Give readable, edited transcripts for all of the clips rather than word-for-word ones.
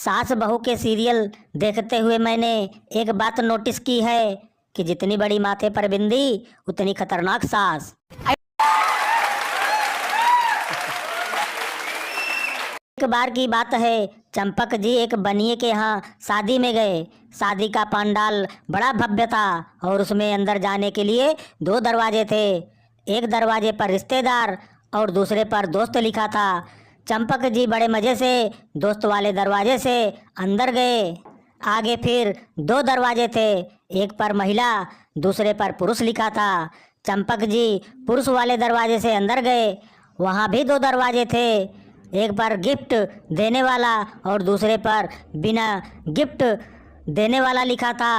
सास बहू के सीरियल देखते हुए मैंने एक बात नोटिस की है कि जितनी बड़ी माथे पर बिंदी उतनी खतरनाक सास। एक बार की बात है, चंपक जी एक बनिए के यहाँ शादी में गए। शादी का पंडाल बड़ा भव्य था और उसमें अंदर जाने के लिए दो दरवाजे थे। एक दरवाजे पर रिश्तेदार और दूसरे पर दोस्त लिखा था। चंपक जी बड़े मज़े से दोस्त वाले दरवाजे से अंदर गए। आगे फिर दो दरवाजे थे, एक पर महिला दूसरे पर पुरुष लिखा था। चंपक जी पुरुष वाले दरवाजे से अंदर गए। वहाँ भी दो दरवाजे थे, एक पर गिफ्ट देने वाला और दूसरे पर बिना गिफ्ट देने वाला लिखा था।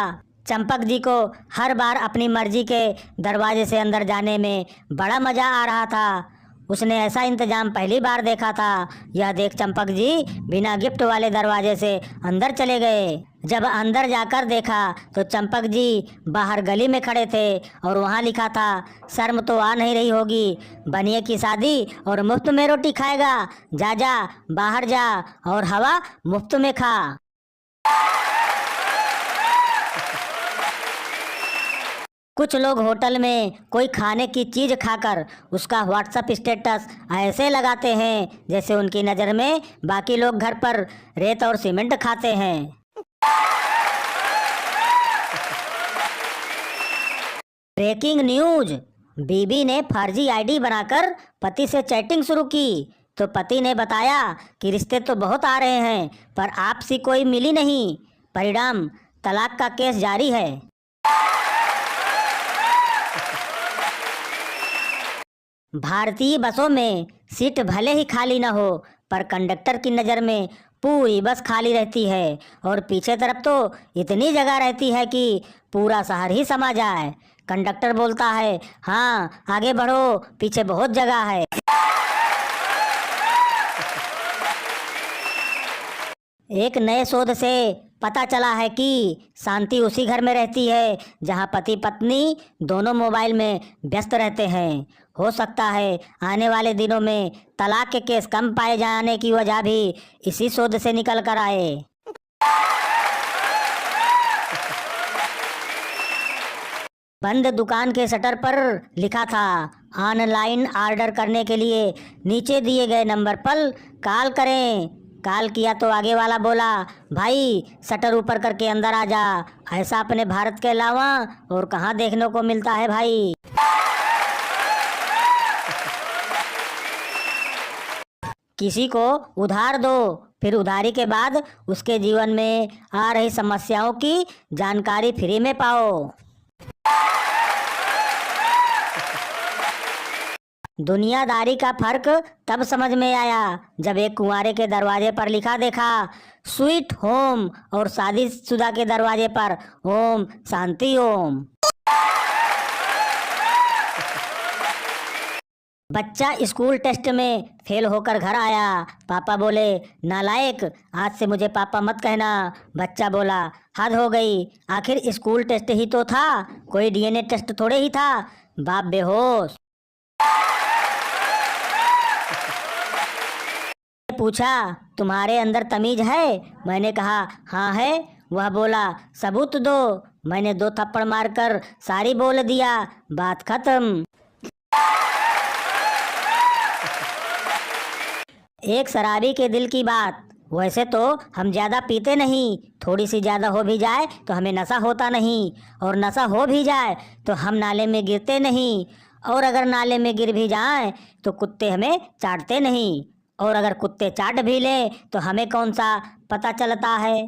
चंपक जी को हर बार अपनी मर्जी के दरवाजे से अंदर जाने में बड़ा मज़ा आ रहा था। उसने ऐसा इंतजाम पहली बार देखा था। यह देख चंपक जी बिना गिफ्ट वाले दरवाजे से अंदर चले गए। जब अंदर जाकर देखा तो चंपक जी बाहर गली में खड़े थे और वहाँ लिखा था, शर्म तो आ नहीं रही होगी, बनिए की शादी और मुफ्त में रोटी खाएगा, जा जा बाहर जा और हवा मुफ्त में खा। कुछ लोग होटल में कोई खाने की चीज़ खाकर उसका व्हाट्सएप स्टेटस ऐसे लगाते हैं जैसे उनकी नज़र में बाकी लोग घर पर रेत और सीमेंट खाते हैं। ब्रेकिंग न्यूज, बीबी ने फर्जी आईडी बनाकर पति से चैटिंग शुरू की तो पति ने बताया कि रिश्ते तो बहुत आ रहे हैं पर आपसी कोई मिली नहीं। परिणाम तलाक का केस जारी है। भारतीय बसों में सीट भले ही खाली न हो पर कंडक्टर की नज़र में पूरी बस खाली रहती है और पीछे तरफ तो इतनी जगह रहती है कि पूरा शहर ही समा जाए। कंडक्टर बोलता है, हाँ आगे बढ़ो, पीछे बहुत जगह है। एक नए शोध से पता चला है कि शांति उसी घर में रहती है जहां पति पत्नी दोनों मोबाइल में व्यस्त रहते हैं। हो सकता है आने वाले दिनों में तलाक के केस कम पाए जाने की वजह भी इसी शोध से निकल कर आए। बंद दुकान के शटर पर लिखा था, ऑनलाइन ऑर्डर करने के लिए नीचे दिए गए नंबर पर कॉल करें। कॉल किया तो आगे वाला बोला, भाई शटर ऊपर करके अंदर आ जा। ऐसा अपने भारत के अलावा और कहाँ देखने को मिलता है भाई। किसी को उधार दो, फिर उधारी के बाद उसके जीवन में आ रही समस्याओं की जानकारी फ्री में पाओ। दुनियादारी का फर्क तब समझ में आया जब एक कुंवारे के दरवाजे पर लिखा देखा, स्वीट होम, और शादीशुदा के दरवाजे पर ओम शांति ओम। बच्चा स्कूल टेस्ट में फेल होकर घर आया। पापा बोले, नालायक, आज से मुझे पापा मत कहना। बच्चा बोला, हद हो गई, आखिर स्कूल टेस्ट ही तो था, कोई डीएनए टेस्ट थोड़े ही था। बाप बेहोश। पूछा, तुम्हारे अंदर तमीज है? मैंने कहा, हाँ है। वह बोला, सबूत दो। मैंने 2 थप्पड़ मारकर सारी बोल दिया, बात खत्म। एक शराबी के दिल की बात। वैसे तो हम ज़्यादा पीते नहीं, थोड़ी सी ज़्यादा हो भी जाए तो हमें नशा होता नहीं, और नशा हो भी जाए तो हम नाले में गिरते नहीं, और अगर नाले में गिर भी जाएं तो कुत्ते हमें चाटते नहीं, और अगर कुत्ते चाट भी लें तो हमें कौन सा पता चलता है।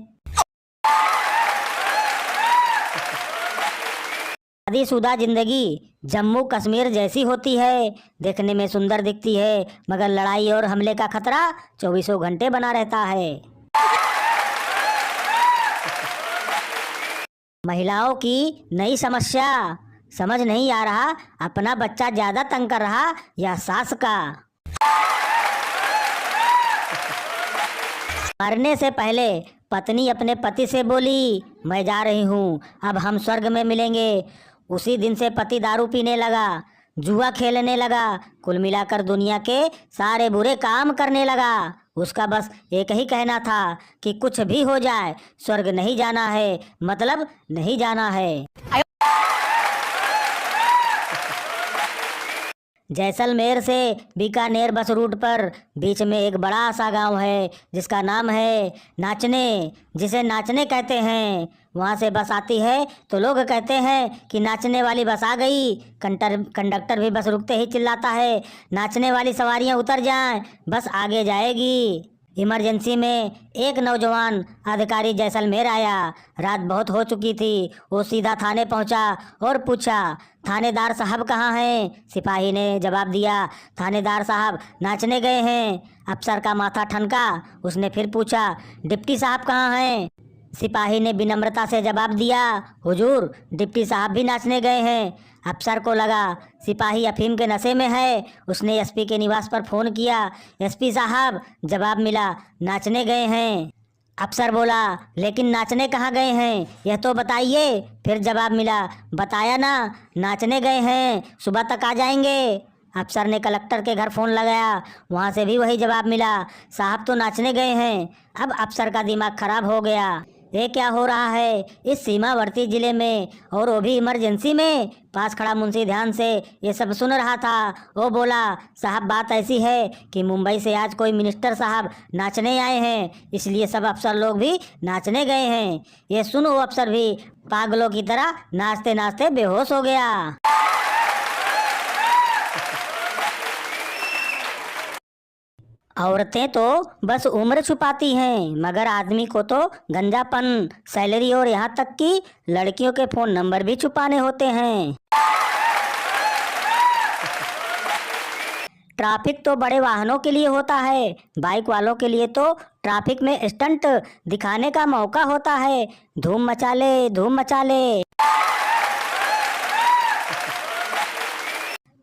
शादीशुदा जिंदगी जम्मू कश्मीर जैसी होती है, देखने में सुंदर दिखती है मगर लड़ाई और हमले का खतरा 24 घंटे बना रहता है। महिलाओं की नई समस्या, समझ नहीं आ रहा अपना बच्चा ज्यादा तंग कर रहा या सास का। मरने से पहले पत्नी अपने पति से बोली, मैं जा रही हूँ, अब हम स्वर्ग में मिलेंगे। उसी दिन से पति दारू पीने लगा, जुआ खेलने लगा, कुल मिलाकर दुनिया के सारे बुरे काम करने लगा। उसका बस एक ही कहना था कि कुछ भी हो जाए स्वर्ग नहीं जाना है, मतलब नहीं जाना है। जैसलमेर से बीकानेर बस रूट पर बीच में एक बड़ा सा गांव है जिसका नाम है नाचने, जिसे नाचने कहते हैं। वहाँ से बस आती है तो लोग कहते हैं कि नाचने वाली बस आ गई। कंडक्टर भी बस रुकते ही चिल्लाता है, नाचने वाली सवारियाँ उतर जाएं, बस आगे जाएगी। इमरजेंसी में एक नौजवान अधिकारी जैसलमेर आया। रात बहुत हो चुकी थी। वो सीधा थाने पहुंचा और पूछा, थानेदार साहब कहाँ हैं? सिपाही ने जवाब दिया, थानेदार साहब नाचने गए हैं। अफसर का माथा ठनका। उसने फिर पूछा, डिप्टी साहब कहाँ हैं? सिपाही ने विनम्रता से जवाब दिया, हुजूर डिप्टी साहब भी नाचने गए हैं। अफसर को लगा सिपाही अफीम के नशे में है। उसने एसपी के निवास पर फ़ोन किया, एसपी साहब, जवाब मिला, नाचने गए हैं। अफसर बोला, लेकिन नाचने कहाँ गए हैं यह तो बताइए। फिर जवाब मिला, बताया ना, नाचने गए हैं, सुबह तक आ जाएंगे। अफसर ने कलेक्टर के घर फ़ोन लगाया, वहाँ से भी वही जवाब मिला, साहब तो नाचने गए हैं। अब अफसर का दिमाग खराब हो गया, ये क्या हो रहा है इस सीमावर्ती जिले में, और वो भी इमरजेंसी में। पास खड़ा मुंशी ध्यान से ये सब सुन रहा था। वो बोला, साहब बात ऐसी है कि मुंबई से आज कोई मिनिस्टर साहब नाचने आए हैं, इसलिए सब अफसर लोग भी नाचने गए हैं। ये सुन वो अफसर भी पागलों की तरह नाचते नाचते बेहोश हो गया। औरतें तो बस उम्र छुपाती हैं, मगर आदमी को तो गंजापन, सैलरी और यहाँ तक कि लड़कियों के फ़ोन नंबर भी छुपाने होते हैं। ट्रैफिक तो बड़े वाहनों के लिए होता है, बाइक वालों के लिए तो ट्रैफिक में स्टंट दिखाने का मौका होता है। धूम मचा ले, धूम मचा ले।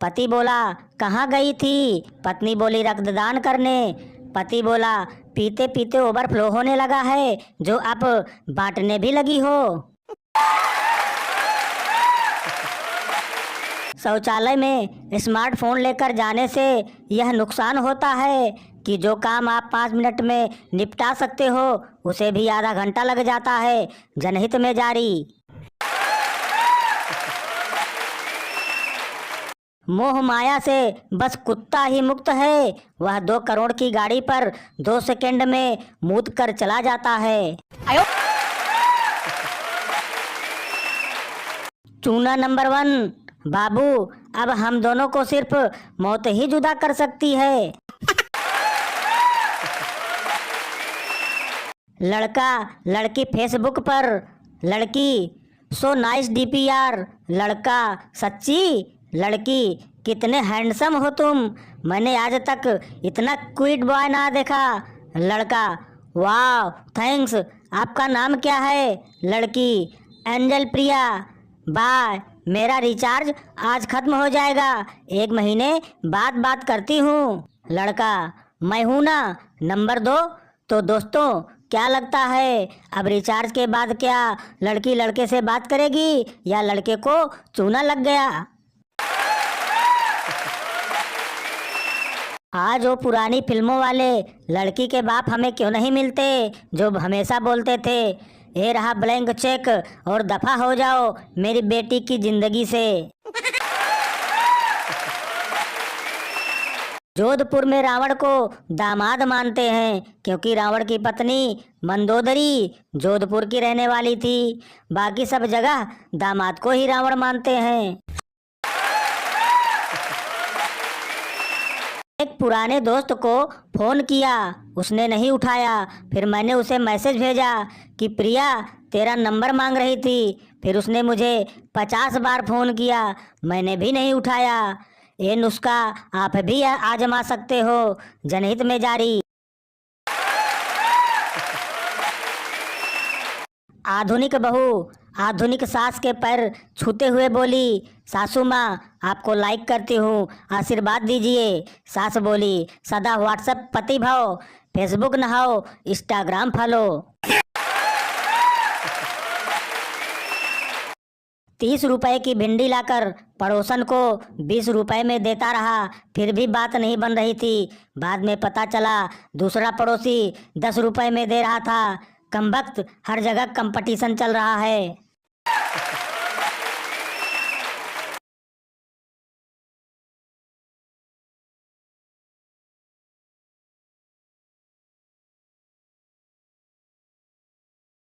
पति बोला, कहाँ गई थी? पत्नी बोली, रक्तदान करने। पति बोला, पीते पीते ओवरफ्लो होने लगा है, जो आप बांटने भी लगी हो। शौचालय में स्मार्टफोन लेकर जाने से यह नुकसान होता है कि जो काम आप 5 मिनट में निपटा सकते हो उसे भी आधा घंटा लग जाता है। जनहित में जारी। मोह माया से बस कुत्ता ही मुक्त है। वह 2 करोड़ की गाड़ी पर 2 सेकंड में मूत कर चला जाता है। चूना नंबर 1, बाबू, अब हम दोनों को सिर्फ मौत ही जुदा कर सकती है। लड़का लड़की फेसबुक पर, लड़की सो नाइस डीपीआर, लड़का सच्ची, लड़की कितने हैंडसम हो तुम, मैंने आज तक इतना क्यूट बॉय ना देखा। लड़का, वाह थैंक्स, आपका नाम क्या है? लड़की, एंजल प्रिया। बाय, मेरा रिचार्ज आज खत्म हो जाएगा, 1 महीने बाद बात करती हूँ। लड़का, मैं हूँ ना, नंबर 2। तो दोस्तों क्या लगता है अब रिचार्ज के बाद क्या लड़की लड़के से बात करेगी या लड़के को चूना लग गया? आज वो पुरानी फिल्मों वाले लड़की के बाप हमें क्यों नहीं मिलते जो हमेशा बोलते थे, ये रहा ब्लैंक चेक और दफा हो जाओ मेरी बेटी की जिंदगी से। जोधपुर में रावण को दामाद मानते हैं क्योंकि रावण की पत्नी मंदोदरी जोधपुर की रहने वाली थी। बाकी सब जगह दामाद को ही रावण मानते हैं। एक पुराने दोस्त को फोन किया, उसने नहीं उठाया। फिर मैंने उसे मैसेज भेजा कि प्रिया तेरा नंबर मांग रही थी। फिर उसने मुझे 50 बार फोन किया, मैंने भी नहीं उठाया। ये नुस्खा आप भी आजमा सकते हो। जनहित में जारी। आधुनिक बहू आधुनिक सास के पैर छूते हुए बोली, सासू माँ आपको लाइक करती हूँ, आशीर्वाद दीजिए। सास बोली, सदा व्हाट्सएप पति भाव, फेसबुक नहाओ, इंस्टाग्राम फॉलो। 30 रुपए की भिंडी लाकर पड़ोसन को 20 रुपए में देता रहा, फिर भी बात नहीं बन रही थी। बाद में पता चला दूसरा पड़ोसी 10 रुपए में दे रहा था। कमबख्त, हर जगह कंपटीशन चल रहा है।